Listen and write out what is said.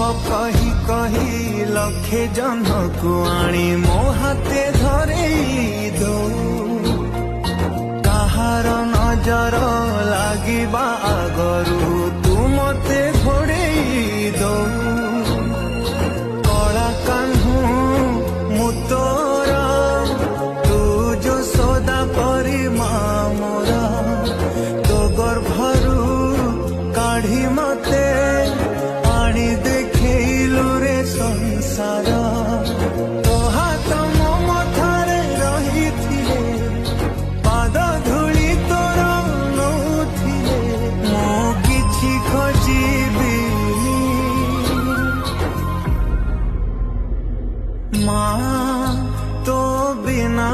कही कही लखे जन को आनी मो हाथे धरेई दो कहार नजर लागिबा आगरू तू मते घोड़ेई दो कला कान्हू मु तोरा तू जो सदा परी मोरा तो गर्भरू काढ़ी मते आनी देखैलु रे संसार तो हाथ मो मथारे रहिथिले पाद धूली तोर नौथिले मो किछि खोजिबी माँ तो बिना